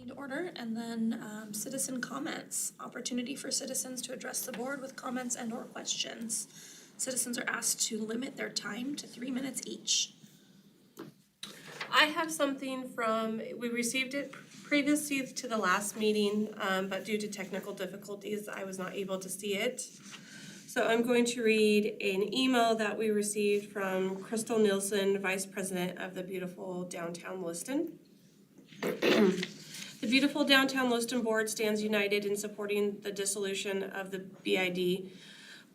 to order, and then citizen comments. Opportunity for citizens to address the board with comments and or questions. Citizens are asked to limit their time to 3 minutes each. I have something we received it previously to the last meeting, but due to technical difficulties, I was not able to see it. So I'm going to read an email that we received from Crystal Nielsen, Vice President of the beautiful downtown Lewiston. The beautiful downtown Lewiston board stands united in supporting the dissolution of the BID.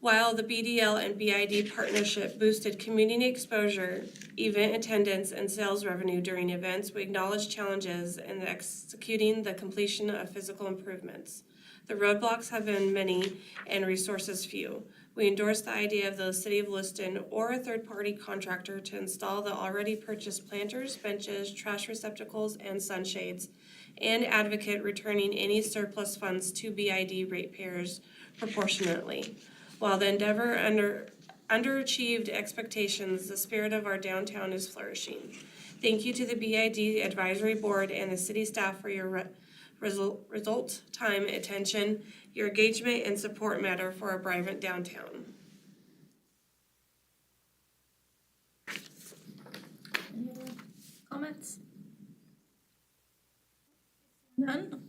While the BDL and BID partnership boosted community exposure, event attendance, and sales revenue during events, we acknowledge challenges in executing the completion of physical improvements. The roadblocks have been many and resources few. We endorse the idea of the City of Lewiston or a third-party contractor to install the already purchased planters, benches, trash receptacles, and sunshades, and advocate returning any surplus funds to BID ratepayers proportionately. While the endeavor underachieved expectations, the spirit of our downtown is flourishing. Thank you to the BID Advisory Board and the city staff for your result, time, attention. Your engagement and support matter for a vibrant downtown. Any other comments? None.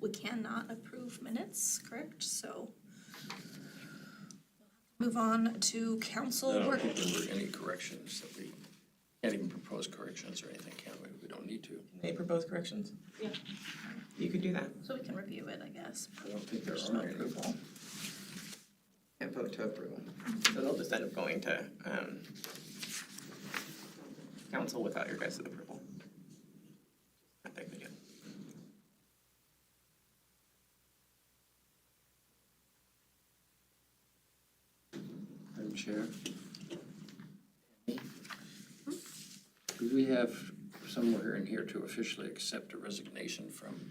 We cannot approve minutes, correct? So move on to council work. There were any corrections that we can't even propose corrections or anything, can we? We don't need to. May propose corrections? Yeah. You could do that. So we can review it, I guess. I don't think there There's are no any. approval. And vote to approve. So they'll just end up going to council without your guys' approval. Not that big a deal. Madam Chair? Do we have somewhere in here to officially accept a resignation from,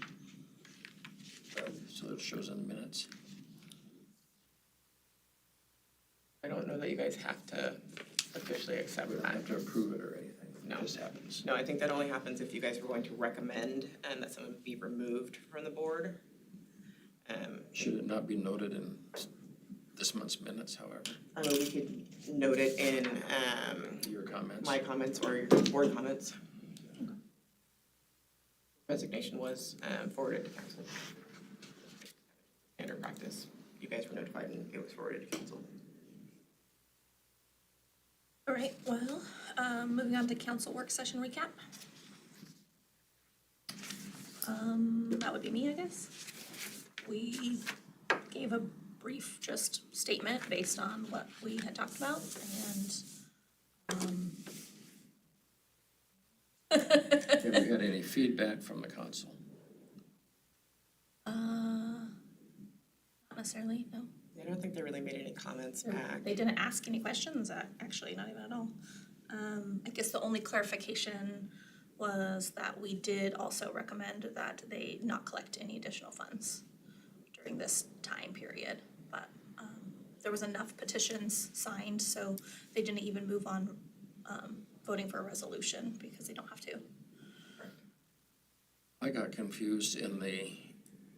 so that it shows in the minutes? I don't know that you guys have to officially accept We don't that. have to approve it or anything. No. It just happens. No, I think that only happens if you guys were going to recommend that someone be removed from the board. Should it not be noted in this month's minutes, however? I mean, we could note it in Your comments? my comments or your board comments. Resignation was forwarded to council. Standard practice. You guys were notified and it was forwarded to council. All right, well, moving on to council work session recap. That would be me, I guess. We gave a brief just statement based on what we had talked about, and Have we had any feedback from the council? not necessarily, no. I don't think they really made any comments back. They didn't ask any questions, actually, not even at all. I guess the only clarification was that we did also recommend that they not collect any additional funds during this time period. But there was enough petitions signed, so they didn't even move on voting for a resolution because they don't have to. I got confused in the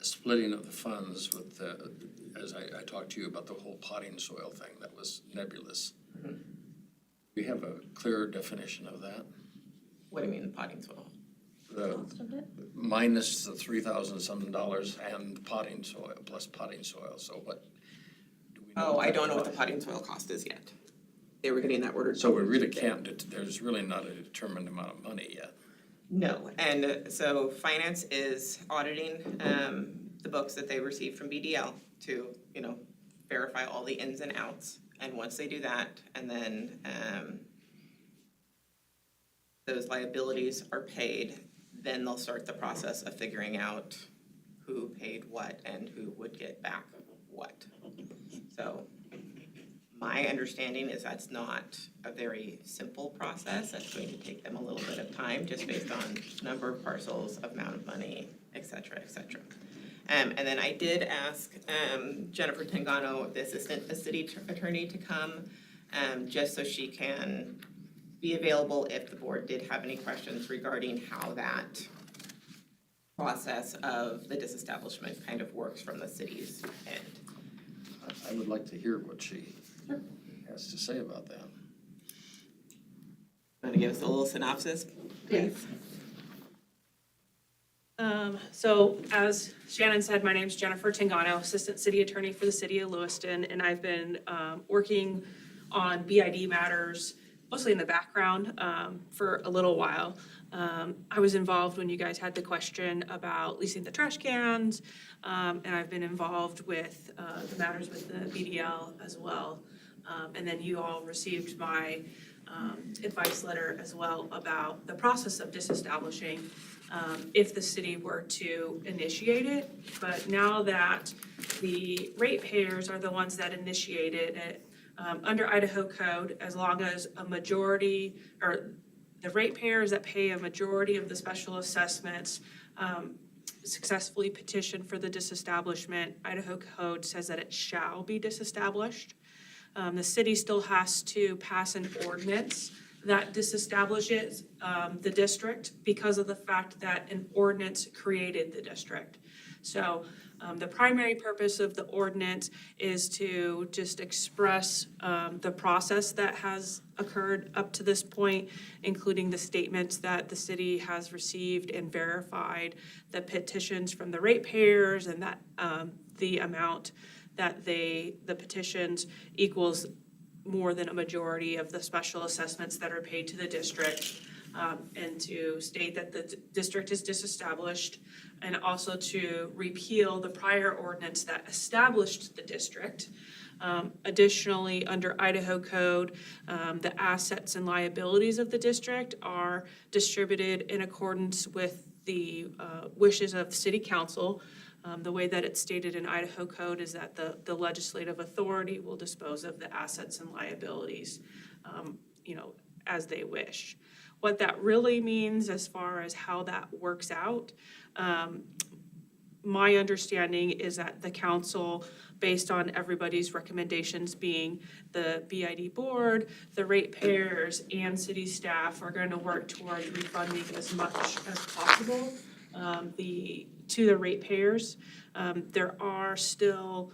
splitting of the funds with the, as I talked to you about the whole potting soil thing, that was nebulous. Mm-hmm. We have a clearer definition of that. What do you mean potting soil? The Most of it. minus the $3,000 something and potting soil, plus potting soil, so what? Do we know Oh, what I that don't know what the was? potting soil cost is yet. They were getting that ordered. So we really can't, there's really not a determined amount of money yet. No, and so finance is auditing the books that they received from BDL to, verify all the ins and outs. And once they do that, and then those liabilities are paid, then they'll start the process of figuring out who paid what and who would get back what. So my understanding is that's not a very simple process. That's going to take them a little bit of time just based on number of parcels, amount of money, et cetera, et cetera. And then I did ask Jennifer Tangano, the assistant city attorney, to come just so she can be available if the board did have any questions regarding how that process of the disestablishment kind of works from the city's end. I would like to hear what she has to say about that. Want to give us a little synopsis, please? So as Shannon said, my name's Jennifer Tangano, Assistant City Attorney for the City of Lewiston, and I've been working on BID matters, mostly in the background, for a little while. I was involved when you guys had the question about leasing the trash cans, and I've been involved with the matters with the BDL as well. And then you all received my advice letter as well about the process of disestablishing if the city were to initiate it. But now that the ratepayers are the ones that initiated it, under Idaho code, as long as a majority, or the ratepayers that pay a majority of the special assessments successfully petition for the disestablishment, Idaho code says that it shall be disestablished. The city still has to pass an ordinance that disestablishes the district because of the fact that an ordinance created the district. So the primary purpose of the ordinance is to just express the process that has occurred up to this point, including the statements that the city has received and verified, the petitions from the ratepayers, and that the amount that the petitions equals more than a majority of the special assessments that are paid to the district, and to state that the district is disestablished, and also to repeal the prior ordinance that established the district. Additionally, under Idaho code, the assets and liabilities of the district are distributed in accordance with the wishes of city council. The way that it's stated in Idaho code is that the legislative authority will dispose of the assets and liabilities, as they wish. What that really means as far as how that works out, my understanding is that the council, based on everybody's recommendations being the BID board, the ratepayers, and city staff, are going to work towards refunding as much as possible to the ratepayers. There are still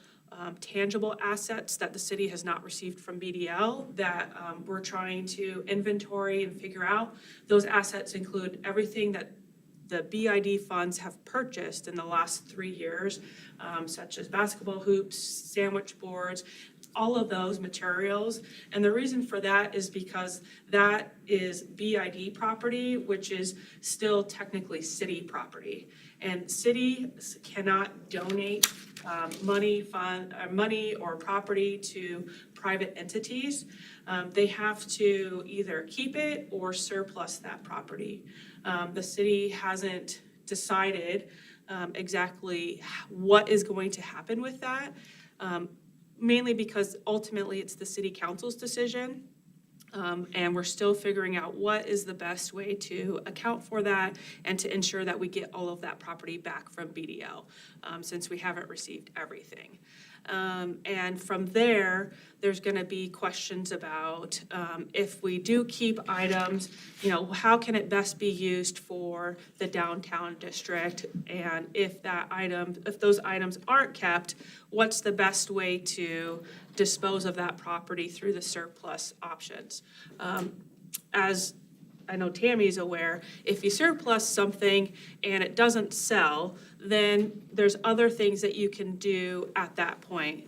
tangible assets that the city has not received from BDL that we're trying to inventory and figure out. Those assets include everything that the BID funds have purchased in the last 3 years, such as basketball hoops, sandwich boards, all of those materials. And the reason for that is because that is BID property, which is still technically city property. And cities cannot donate money or property to private entities. They have to either keep it or surplus that property. The city hasn't decided exactly what is going to happen with that, mainly because ultimately it's the city council's decision. And we're still figuring out what is the best way to account for that and to ensure that we get all of that property back from BDL, since we haven't received everything. And from there, there's going to be questions about if we do keep items, how can it best be used for the downtown district? And if those items aren't kept, what's the best way to dispose of that property through the surplus options? As I know Tammy's aware, if you surplus something and it doesn't sell, then there's other things that you can do at that point.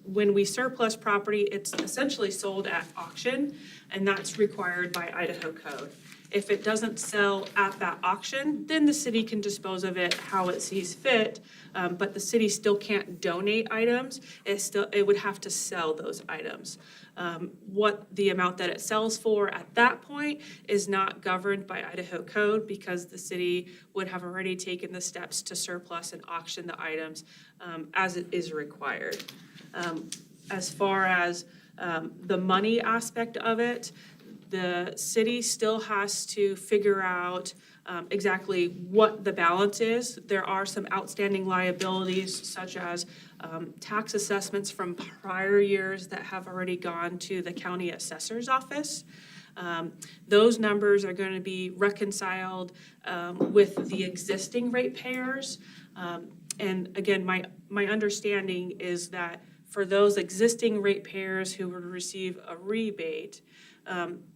When we surplus property, it's essentially sold at auction, and that's required by Idaho code. If it doesn't sell at that auction, then the city can dispose of it how it sees fit, but the city still can't donate items. It would have to sell those items. What the amount that it sells for at that point is not governed by Idaho code, because the city would have already taken the steps to surplus and auction the items as it is required. As far as the money aspect of it, the city still has to figure out exactly what the balance is. There are some outstanding liabilities, such as tax assessments from prior years that have already gone to the county assessor's office. Those numbers are going to be reconciled with the existing ratepayers. And again, my understanding is that for those existing ratepayers who would receive a rebate,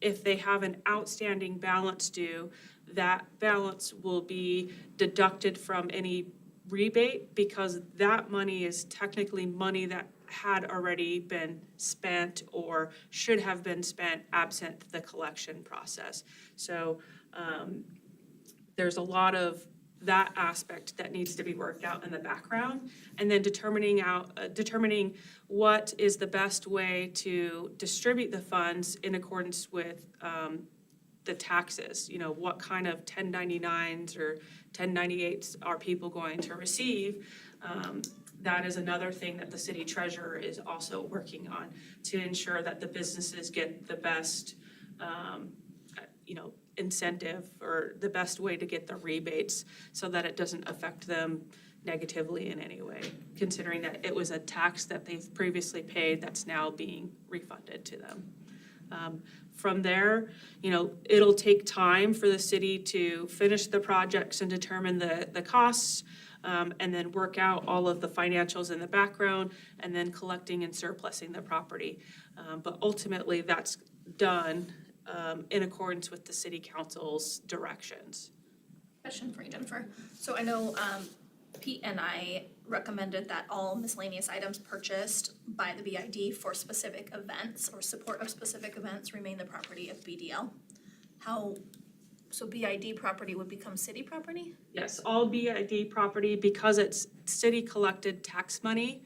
if they have an outstanding balance due, that balance will be deducted from any rebate because that money is technically money that had already been spent or should have been spent absent the collection process. So there's a lot of that aspect that needs to be worked out in the background, and then determining what is the best way to distribute the funds in accordance with the taxes. You know, what kind of 1099s or 1098s are people going to receive? That is another thing that the city treasurer is also working on to ensure that the businesses get the best, incentive or the best way to get the rebates so that it doesn't affect them negatively in any way, considering that it was a tax that they've previously paid that's now being refunded to them. From there, it'll take time for the city to finish the projects and determine the costs, and then work out all of the financials in the background, and then collecting and surplusing the property. But ultimately, that's done in accordance with the city council's directions. Question for you, Jennifer. So I know Pete and I recommended that all miscellaneous items purchased by the BID for specific events or support of specific events remain the property of BDL. So BID property would become city property? Yes, all BID property, because it's city collected tax money,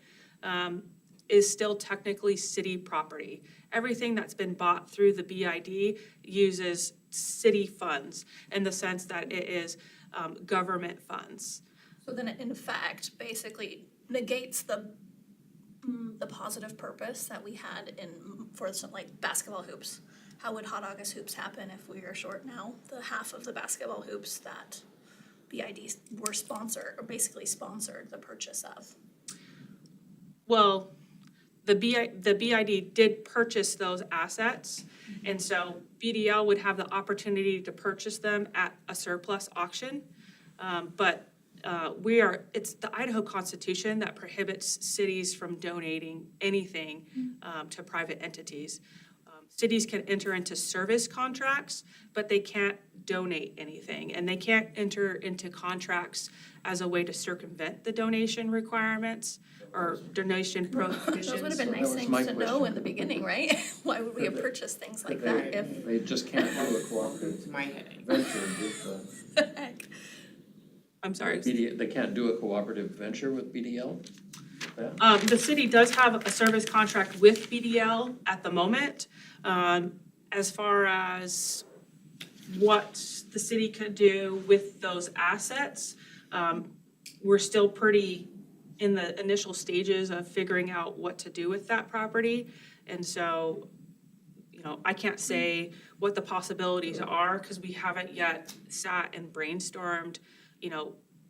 is still technically city property. Everything that's been bought through the BID uses city funds in the sense that it is government funds. So then it in fact basically negates the positive purpose that we had for some like basketball hoops. How would Hot August hoops happen if we are short now the half of the basketball hoops that BID were basically sponsored the purchase of? Well, the BID did purchase those assets, and so BDL would have the opportunity to purchase them at a surplus auction. But it's the Idaho Constitution that prohibits cities from donating anything to private entities. Cities can enter into service contracts, but they can't donate anything, and they can't enter into contracts as a way to circumvent the donation requirements or donation prohibitions. Those would have been nice things to know in the beginning, right? Why would we have purchased things like that if? They just can't do a cooperative My headache. venture with Heck. I'm sorry. they can't do a cooperative venture with BDL? Yeah. The city does have a service contract with BDL at the moment. As far as what the city could do with those assets, we're still pretty in the initial stages of figuring out what to do with that property. And so, I can't say what the possibilities are because we haven't yet sat and brainstormed,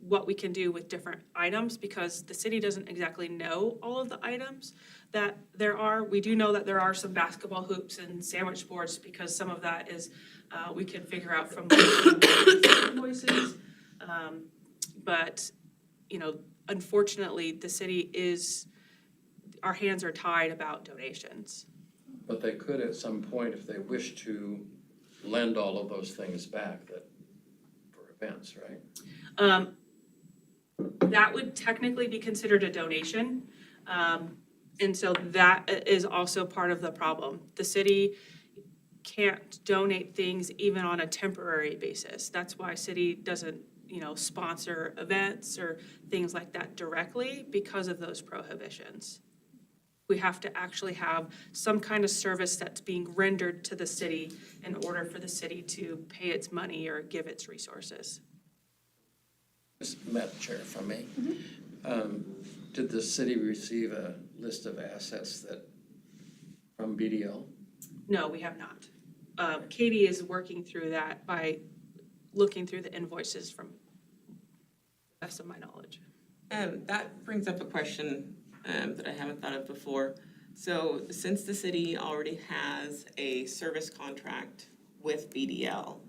what we can do with different items because the city doesn't exactly know all of the items that there are. We do know that there are some basketball hoops and sandwich boards because some of that is, we can figure out from invoices. But, unfortunately, the city our hands are tied about donations. But they could at some point, if they wish to, lend all of those things back for events, right? That would technically be considered a donation. And so that is also part of the problem. The city can't donate things even on a temporary basis. That's why city doesn't, sponsor events or things like that directly because of those prohibitions. We have to actually have some kind of service that's being rendered to the city in order for the city to pay its money or give its resources. Madam Chair, if I may. Did the city receive a list of assets from BDL? No, we have not. Katie is working through that by looking through the invoices from the best of my knowledge. That brings up a question that I haven't thought of before. So since the city already has a service contract with BDL,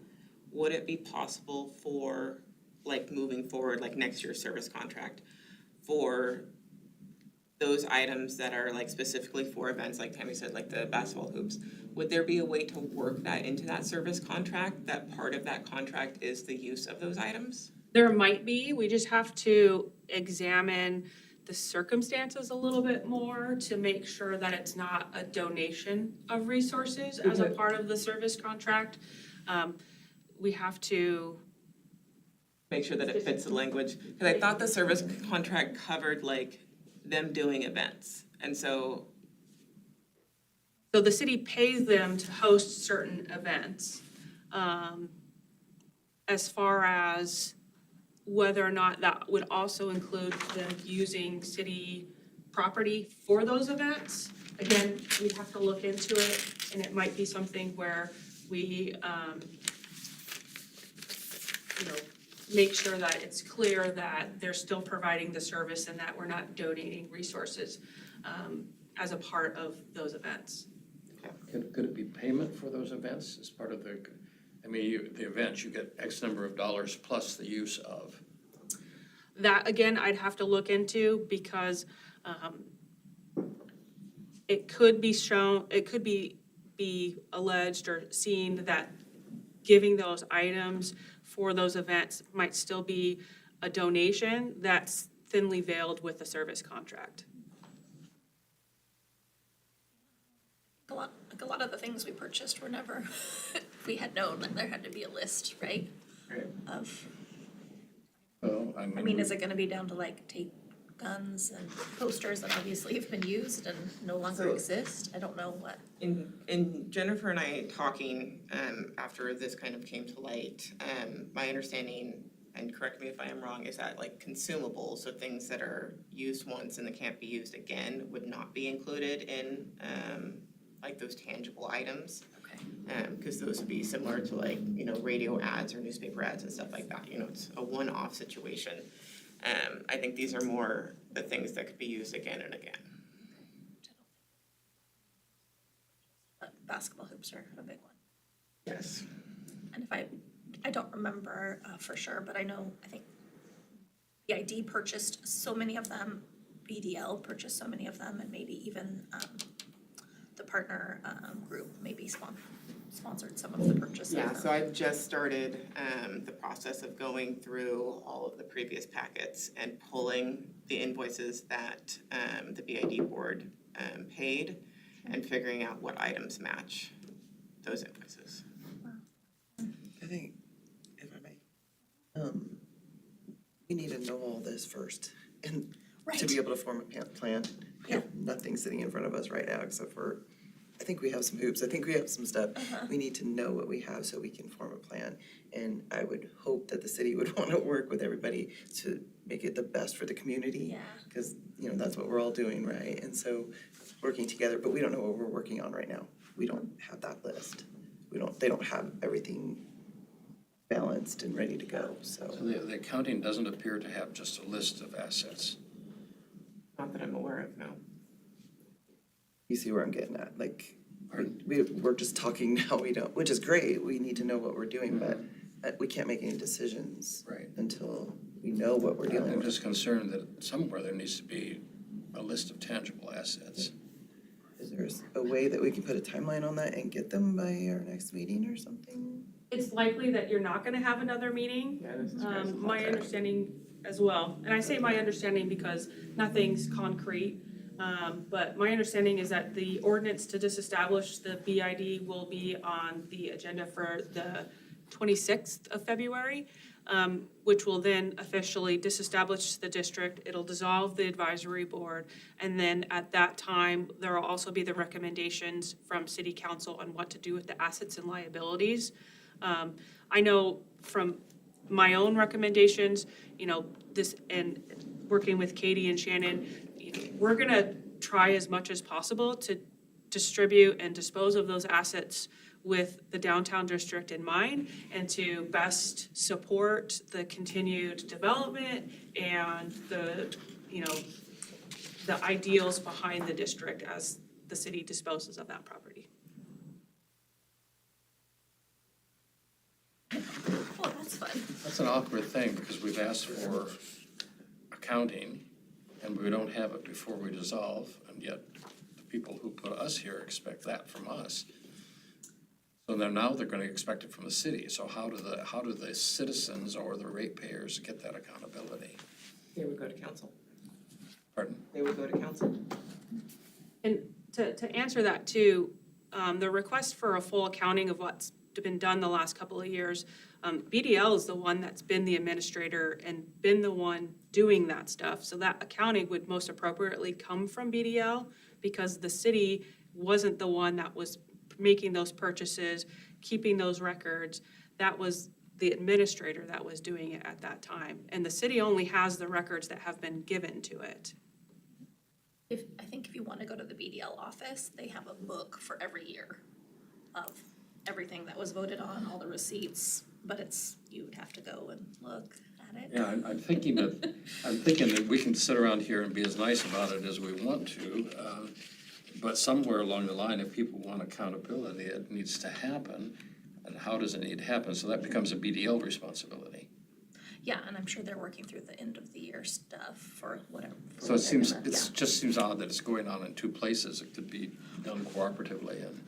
would it be possible for, like, moving forward, like next year's service contract, for those items that are like specifically for events, like Tammy said, like the basketball hoops, would there be a way to work that into that service contract, that part of that contract is the use of those items? There might be, we just have to examine the circumstances a little bit more to make sure that it's not a donation of resources as a Okay. part of the service contract. We have to, Make sure that it fits the language, because I thought the service contract covered like them doing events, and so, so the city pays them to host certain events. As far as whether or not that would also include them using city property for those events, again, we have to look into it, and it might be something where we, make sure that it's clear that they're still providing the service and that we're not donating resources as a part of those events. Could it be payment for those events as part of the, I mean, the events, you get X number of dollars plus the use of? That, again, I'd have to look into because it could be shown, it could be alleged or seen that giving those items for those events might still be a donation that's thinly veiled with the service contract. A lot of the things we purchased were never, we had known that there had to be a list, right? Right. Of, Well, I mean, is it gonna be down to like tape guns and posters that obviously have been used and no longer So- exist? I don't know what. in Jennifer and I talking, after this kind of came to light, my understanding, and correct me if I am wrong, is that like consumables, so things that are used once and that can't be used again, would not be included in, like those tangible items. Okay. Because those would be similar to like, you know, radio ads or newspaper ads and stuff like that, you know, it's a one-off situation. I think these are more the things that could be used again and again. But basketball hoops are a big one. Yes. And if I don't remember for sure, but I know, I think BID purchased so many of them, BDL purchased so many of them, and maybe even the partner group maybe sponsored some of the purchases. Yeah, so I've just started the process of going through all of the previous packets and pulling the invoices that the BID board paid and figuring out what items match those invoices. I think, if I may, we need to know all this first and to be Right. able to form a plan. We have nothing sitting in front of us right now except for, I think we have some hoops, I think we have some stuff. We need to know what we have so we can form a plan. And I would hope that the city would want to work with everybody to make it the best for the community. Yeah. Because, you know, that's what we're all doing, right? And so, working together, but we don't know what we're working on right now. We don't have that list. They don't have everything balanced and ready to go, So so. the accounting doesn't appear to have just a list of assets. Not that I'm aware of, no. You see where I'm getting at, like, we're just talking now, we don't, which is great, we need to know what we're doing, but we can't make any decisions Right. until we know what we're dealing I'm with. just concerned that somewhere there needs to be a list of tangible assets. Is there a way that we can put a timeline on that and get them by our next meeting or something? It's likely that you're not gonna have another meeting. Yeah, this is Chris's My contract. understanding as well, and I say my understanding because nothing's concrete. But my understanding is that the ordinance to disestablish the BID will be on the agenda for the 26th of February, which will then officially disestablish the district. It'll dissolve the advisory board, and then at that time, there will also be the recommendations from city council on what to do with the assets and liabilities. I know from my own recommendations, you know, this, and working with Katie and Shannon, we're gonna try as much as possible to distribute and dispose of those assets with the downtown district in mind and to best support the continued development and the, you know, the ideals behind the district as the city disposes of that property. Oh, that's fun. That's an awkward thing, because we've asked for accounting, and we don't have it before we dissolve, and yet the people who put us here expect that from us. So then now they're gonna expect it from the city, so how do the citizens or the ratepayers get that accountability? They would go to council. Pardon? They would go to council. And to answer that too, the request for a full accounting of what's been done the last couple of years, BDL is the one that's been the administrator and been the one doing that stuff. So that accounting would most appropriately come from BDL because the city wasn't the one that was making those purchases, keeping those records. That was the administrator that was doing it at that time. And the city only has the records that have been given to it. I think if you wanna go to the BDL office, they have a book for every year of everything that was voted on, all the receipts, but you would have to go and look at it. Yeah, I'm thinking that we can sit around here and be as nice about it as we want to, but somewhere along the line, if people want accountability, it needs to happen. And how does it need to happen? So that becomes a BDL responsibility. Yeah, and I'm sure they're working through the end of the year stuff for whatever. for So what it they're seems, gonna- it just seems odd that it's going on in two places. It could be done cooperatively and.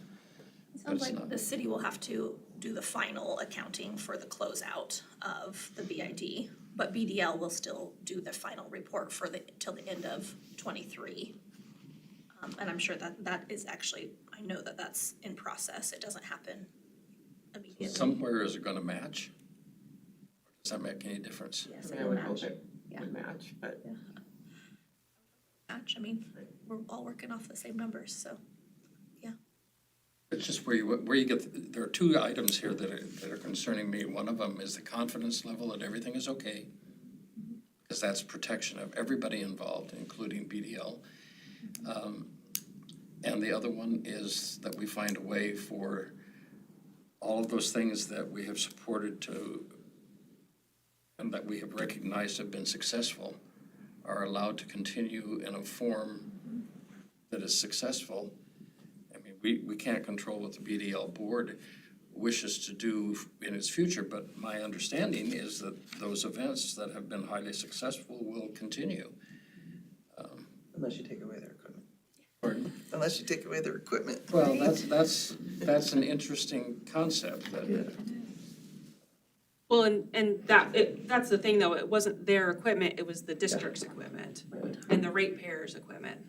It sounds That's like not- the city will have to do the final accounting for the closeout of the BID, but BDL will still do the final report till the end of '23. And I'm sure that is actually, I know that that's in process. It doesn't happen immediately. Somewhere is it gonna match? Does that make any difference? Yes, I it mean, I will would hope match. it Yeah. would match, but I mean, we're all working off the same numbers, so. It's just where you get, there are two items here that are concerning me. One of them is the confidence level that everything is okay, because that's protection of everybody involved, including BDL. And the other one is that we find a way for all of those things that we have supported to, and that we have recognized have been successful, are allowed to continue in a form that is successful. I mean, we can't control what the BDL board wishes to do in its future, but my understanding is that those events that have been highly successful will continue. Unless you take away their equipment. Pardon? Unless you take away their equipment. Well, that's an interesting concept that. Yeah. Well, and that's the thing though, it wasn't their equipment, it was the district's equipment and the ratepayers' equipment.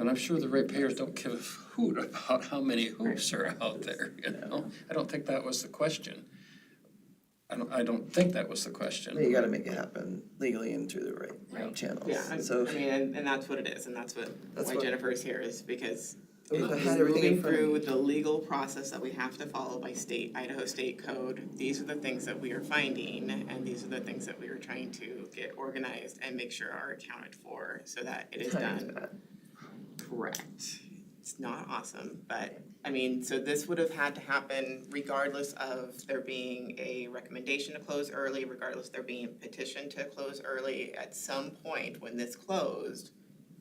And I'm sure the ratepayers don't give a hoot about how many hoops are out there, you know? I don't think that was the question. I don't think that was the You question. gotta make it happen legally and through the right Right. channels. yeah, I So mean, and that's what it is, and that's why what- Jennifer's here is because If I it's had everything in moving front of through me. the legal process that we have to follow by state, Idaho State Code. These are the things that we are finding, and these are the things that we are trying to get organized and make sure are accounted for so that it is timing's done bad. correct. It's not awesome, but, I mean, so this would have had to happen regardless of there being a recommendation to close early, regardless there being a petition to close early. At some point, when this closed,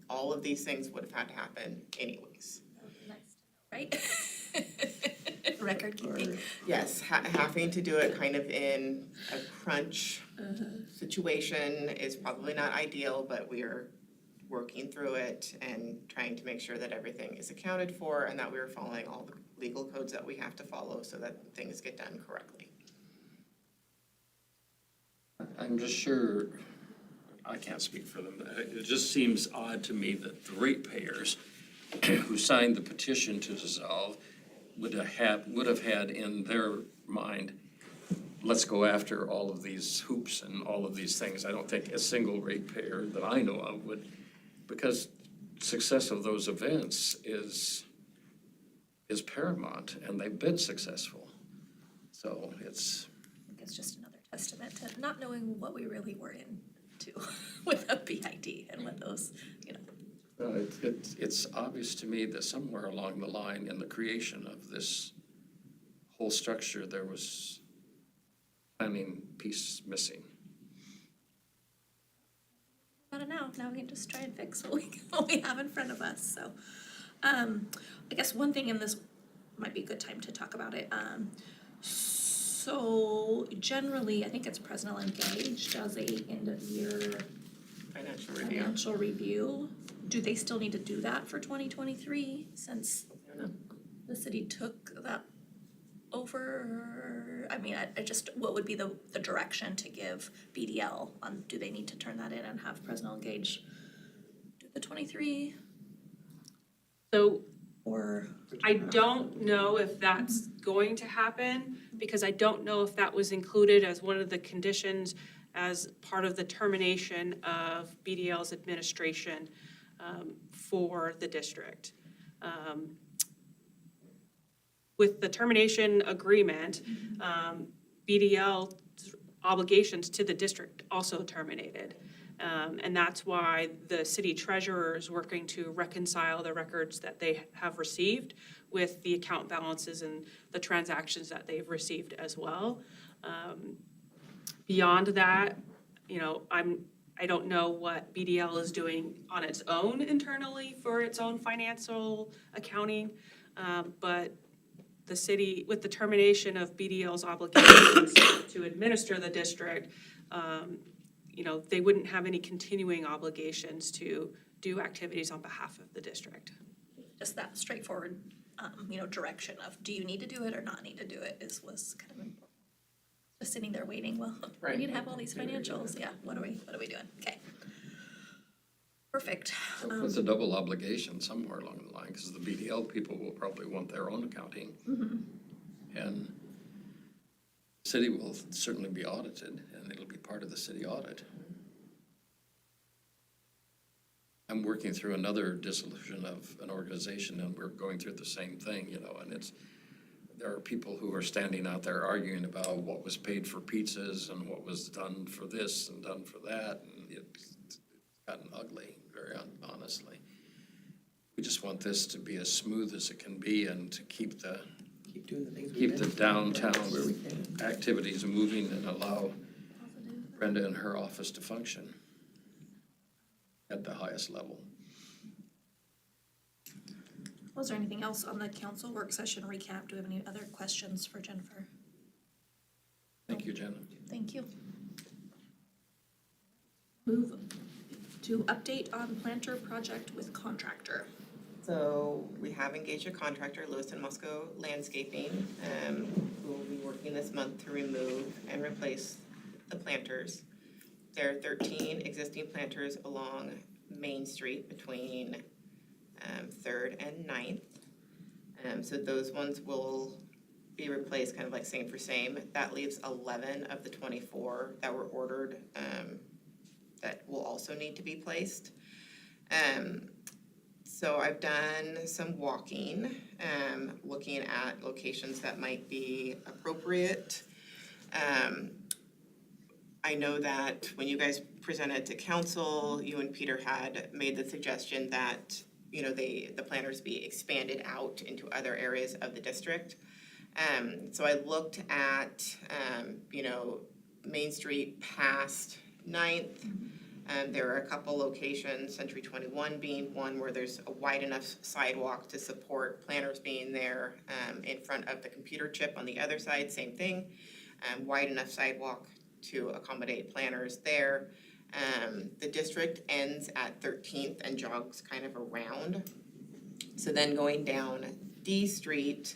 all of these things would have had to happen anyways. Right? Record keeping. Or- Yes, having to do it kind of in a crunch situation is probably not ideal, but we are working through it and trying to make sure that everything is accounted for and that we are following all the legal codes that we have to follow so that things get done correctly. I'm just sure, I can't speak for them, but it just seems odd to me that the ratepayers who signed the petition to dissolve would have had in their mind, let's go after all of these hoops and all of these things. I don't think a single ratepayer that I know of would, because success of those events is paramount, and they've been successful. So it's, I think it's just another testament to not knowing what we really were into with a BID and what those, it's obvious to me that somewhere along the line in the creation of this whole structure, there was planning piece missing. about it now. Now we can just try and fix what we have in front of us, so. I guess one thing in this might be a good time to talk about it. So generally, I think it's Presnell Engage does a end of year financial review. Do they still need to do that for 2023 since the city took that over? I mean, I just, what would be the direction to give BDL on, do they need to turn that in and have Presnell Engage do the 23? So Or, I don't know if that's going to happen, because I don't know if that was included as one of the conditions as part of the termination of BDL's administration for the district. With the termination agreement, BDL's obligations to the district also terminated. And that's why the city treasurer is working to reconcile the records that they have received with the account balances and the transactions that they've received as well. Beyond that, you know, I don't know what BDL is doing on its own internally for its own financial accounting, but the city, with the termination of BDL's obligations to administer the district, you know, they wouldn't have any continuing obligations to do activities on behalf of the district. just that straightforward, you know, direction of, do you need to do it or not need to do it was kind of important. Just sitting there waiting, well, we Right. need to have all these financials, yeah, what are we doing? Okay. Perfect. So it's a double obligation somewhere along the line, because the BDL people will probably want their own accounting. And the city will certainly be audited, and it'll be part of the city audit. I'm working through another dissolution of an organization, and we're going through the same thing, you know, and there are people who are standing out there arguing about what was paid for pizzas and what was done for this and done for that, and it's gotten ugly, very honestly. We just want this to be as smooth as it can be and to keep the doing the things keep the downtown activities moving and allow Brenda and her office to function at the highest level. Was there anything else on the council work session recap? Do we have any other questions for Jennifer? Thank you, Jenna. Thank you. Move to update on planter project with contractor. So we have engaged a contractor, Lewiston Moscow Landscaping, who will be working this month to remove and replace the planters. There are 13 existing planters along Main Street between 3rd and 9th. So those ones will be replaced kind of like same for same. That leaves 11 of the 24 that were ordered that will also need to be placed. So I've done some walking, looking at locations that might be appropriate. I know that when you guys presented to council, you and Peter had made the suggestion that, you know, the planters be expanded out into other areas of the district. So I looked at, you know, Main Street past 9th. There are a couple locations, Century 21 being one, where there's a wide enough sidewalk to support planters being there. In front of the computer chip on the other side, same thing. Wide enough sidewalk to accommodate planters there. The district ends at 13th and jogs kind of around. So then going down D Street,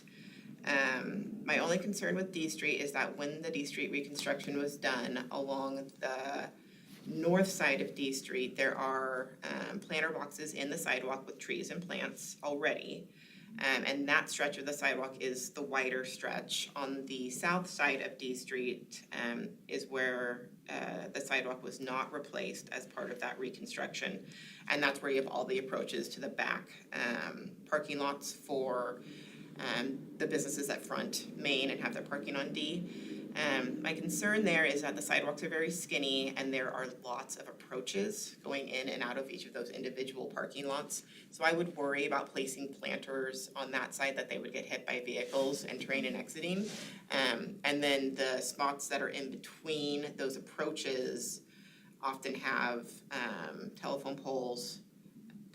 my only concern with D Street is that when the D Street reconstruction was done along the north side of D Street, there are planter boxes in the sidewalk with trees and plants already. And that stretch of the sidewalk is the wider stretch. On the south side of D Street is where the sidewalk was not replaced as part of that reconstruction. And that's where you have all the approaches to the back parking lots for the businesses that front Main and have their parking on D. My concern there is that the sidewalks are very skinny and there are lots of approaches going in and out of each of those individual parking lots. So I would worry about placing planters on that side that they would get hit by vehicles entering and exiting. And then the spots that are in between those approaches, often have telephone poles,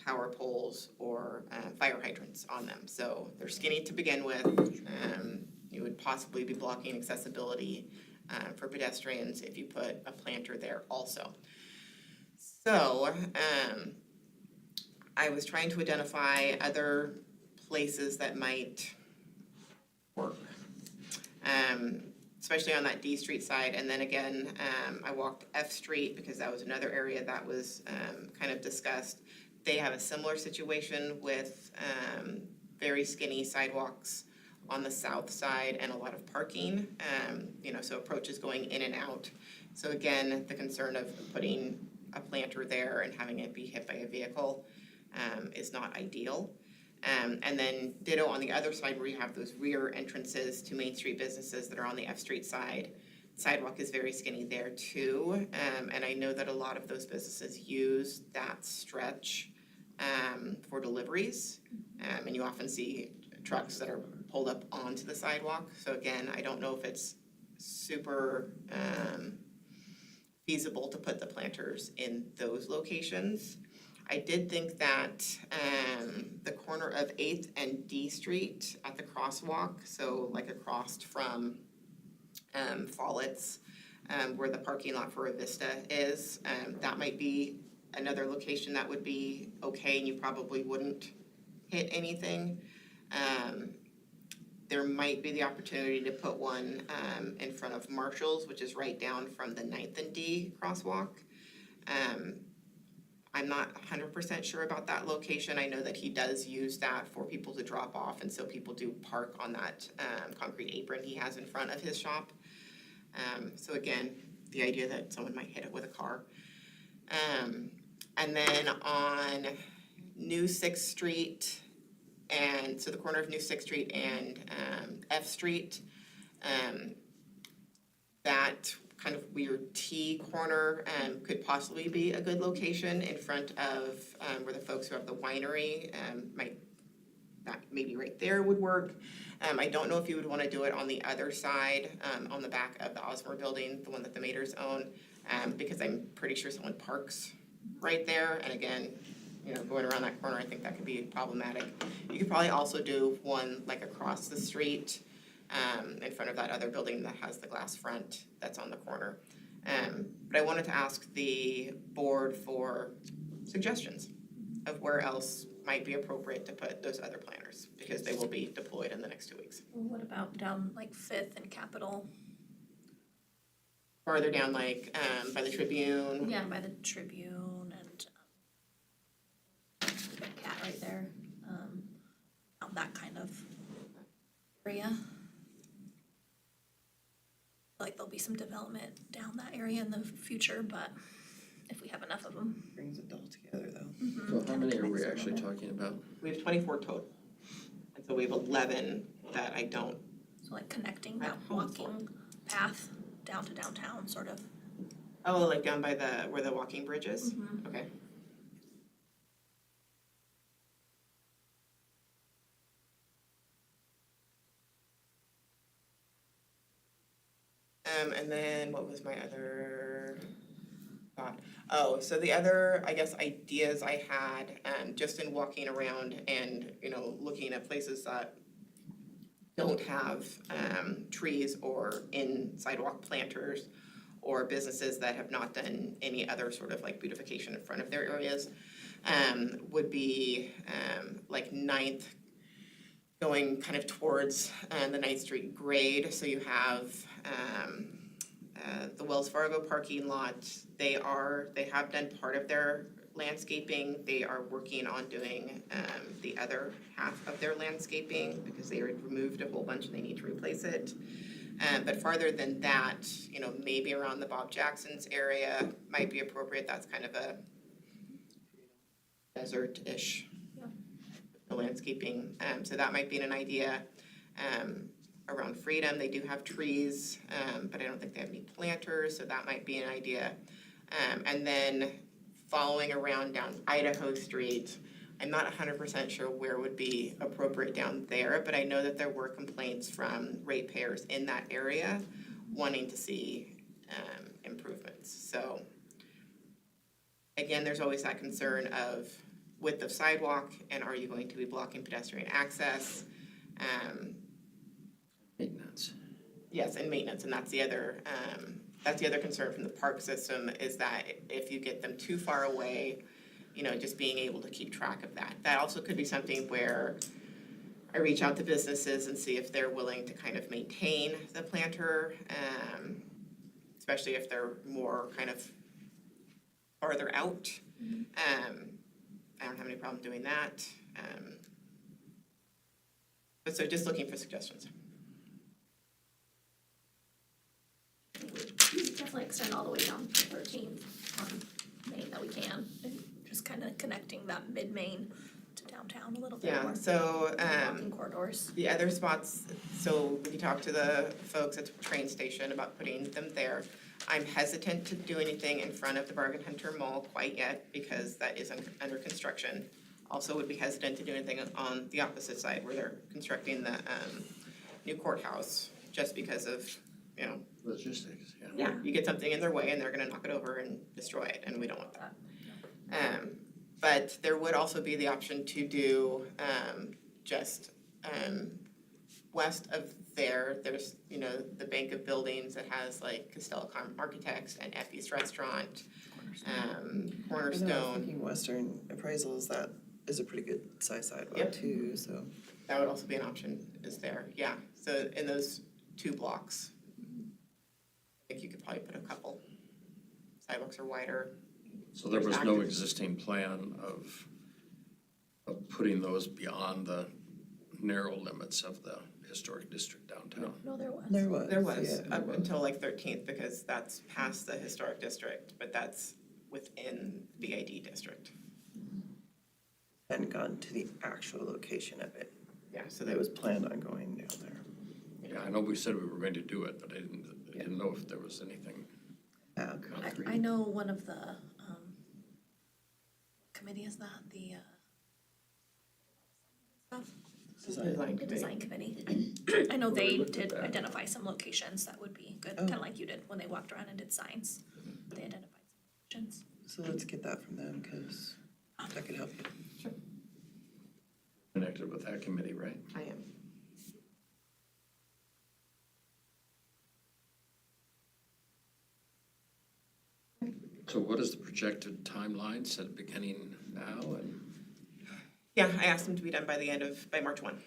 power poles, or fire hydrants on them. So they're skinny to begin with. You would possibly be blocking accessibility for pedestrians if you put a planter there also. So I was trying to identify other places that might work, especially on that D Street side. And then again, I walked F Street because that was another area that was kind of discussed. They have a similar situation with very skinny sidewalks on the south side and a lot of parking, so approaches going in and out. So again, the concern of putting a planter there and having it be hit by a vehicle is not ideal. And then ditto on the other side where you have those rear entrances to Main Street businesses that are on the F Street side. Sidewalk is very skinny there too. And I know that a lot of those businesses use that stretch for deliveries. And you often see trucks that are pulled up onto the sidewalk. So again, I don't know if it's super feasible to put the planters in those locations. I did think that the corner of 8th and D Street at the crosswalk, so like across from Follett's, where the parking lot for Avista is, that might be another location that would be okay and you probably wouldn't hit anything. There might be the opportunity to put one in front of Marshall's, which is right down from the 9th and D crosswalk. I'm not 100% sure about that location. I know that he does use that for people to drop off, and so people do park on that concrete apron he has in front of his shop. So again, the idea that someone might hit it with a car. And then on New 6th Street, and so the corner of New 6th Street and F Street, that kind of weird T corner could possibly be a good location in front of where the folks who have the winery that maybe right there would work. I don't know if you would want to do it on the other side, on the back of the Osmer building, the one that the Maters own, because I'm pretty sure someone parks right there. And again, going around that corner, I think that could be problematic. You could probably also do one like across the street, in front of that other building that has the glass front that's on the corner. But I wanted to ask the board for suggestions of where else might be appropriate to put those other planters, because they will be deployed in the next 2 weeks. What about down like 5th and Capitol? Farther down, like by the Tribune. Yeah, by the Tribune and Cat right there, out that kind of area. Like there'll be some development down that area in the future, but if we have enough of them. Brings it all together though. So how many are we actually talking about? We have 24 total. And so we have 11 that I don't. So like connecting that walking path down to downtown, sort of. Oh, like down by where the walking bridge is? Okay. And then what was my other thought? Oh, so the other, I guess, ideas I had, just in walking around and, looking at places that don't have trees or in sidewalk planters or businesses that have not done any other sort of like beautification in front of their areas, would be like 9th, going kind of towards the 9th Street grade. So you have the Wells Fargo parking lot. They have done part of their landscaping. They are working on doing the other half of their landscaping because they removed a whole bunch and they need to replace it. But farther than that, maybe around the Bob Jackson's area might be appropriate. That's kind of a desert-ish landscaping. So that might be an idea. Around Freedom, they do have trees, but I don't think they have any planters, so that might be an idea. And then following around down Idaho Street, I'm not 100% sure where would be appropriate down there, but I know that there were complaints from ratepayers in that area wanting to see improvements. So again, there's always that concern of width of sidewalk, and are you going to be blocking pedestrian access? Maintenance. Yes, and maintenance, and that's the other concern from the park system, is that if you get them too far away, you know, just being able to keep track of that. That also could be something where I reach out to businesses and see if they're willing to kind of maintain the planter, especially if they're more kind of farther out. I don't have any problem doing that. But so just looking for suggestions. Definitely extend all the way down to 13th on Main that we can, and just kind of connecting that mid-Main to downtown a little bit more. Yeah, so, Walking corridors. the other spots, so we can talk to the folks at the train station about putting them there. I'm hesitant to do anything in front of the Bargain Hunter Mall quite yet, because that is under construction. Also would be hesitant to do anything on the opposite side where they're constructing the, new courthouse, just because of, you know, Logistics, yeah. yeah, you get something in their way and they're gonna knock it over and destroy it, and we don't want that. But there would also be the option to do, just, west of there's, you know, the bank of buildings that has like Castellicon Architects and Effie's Restaurant, I was Cornerstone. thinking Western Appraisals, that is a pretty good size sidewalk Yep. too, so. That would also be an option, is there, yeah, so in those 2 blocks. I think you could probably put a couple. Sidewalks are wider. So there was no existing plan of putting those beyond the narrow limits of the historic district downtown? No, there was. There was, There was, yeah. up until like 13th, because that's past the historic district, but that's within the BID district. Hadn't gotten to the actual location of it. Yeah, so So there that was, was planned on going down there. Yeah, I know we said we were going to do it, but I didn't know if there was anything concrete. I know one of the, committee is that, the, Design the design committee. I know Well, they they looked at did that. identify some locations that would be good, Oh. kinda like you did when they walked around and did signs. They identified some locations. So let's get that from them, cause that could help you. Connected with that committee, right? I am. So what is the projected timeline, set beginning now and? Yeah, I asked them to be done by March 1.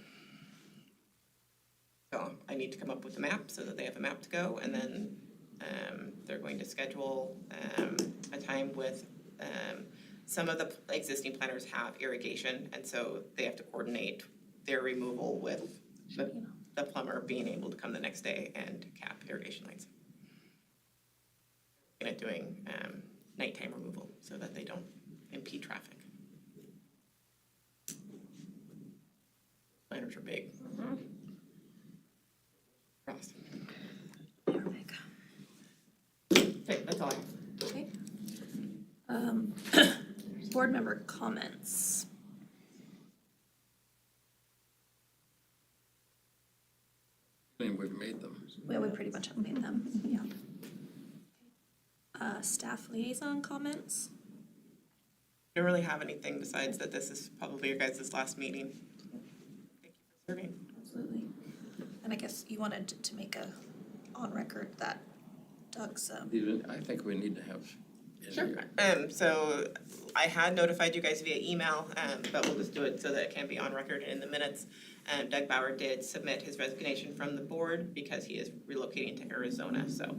So I need to come up with a map so that they have a map to go, and then they're going to schedule a time with, some of the existing planners have irrigation, and so they have to coordinate their removal with the plumber being able to come the next day and cap irrigation lines. And doing nighttime removal so that they don't impede traffic. Planners are big. Cross. Perfect. Okay, that's all I have. Okay. Board member comments. I mean, we've made them. We pretty much have made them, yeah. Staff liaison comments? Don't really have anything besides that this is probably your guys' last meeting. Thank you for serving. Absolutely. And I guess you wanted to make a on record that Doug's, I think we need to have. in Sure. here. So I had notified you guys via email, but we'll just do it so that it can be on record in the minutes. Doug Bauer did submit his resignation from the board because he is relocating to Arizona, so.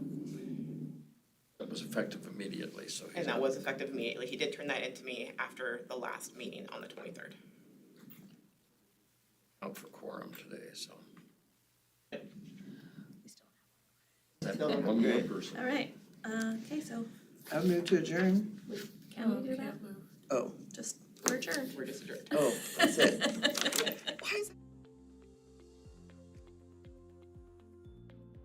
That was effective immediately, so. And that was effective immediately. He did turn that into me after the last meeting on the 23rd. Out for quorum today, so. we still One more Great. person. all right, okay, so I'll move to adjourn. can we do that? Oh, Just, we're adjourned. We're just adjourned. oh, that's it. Why is it?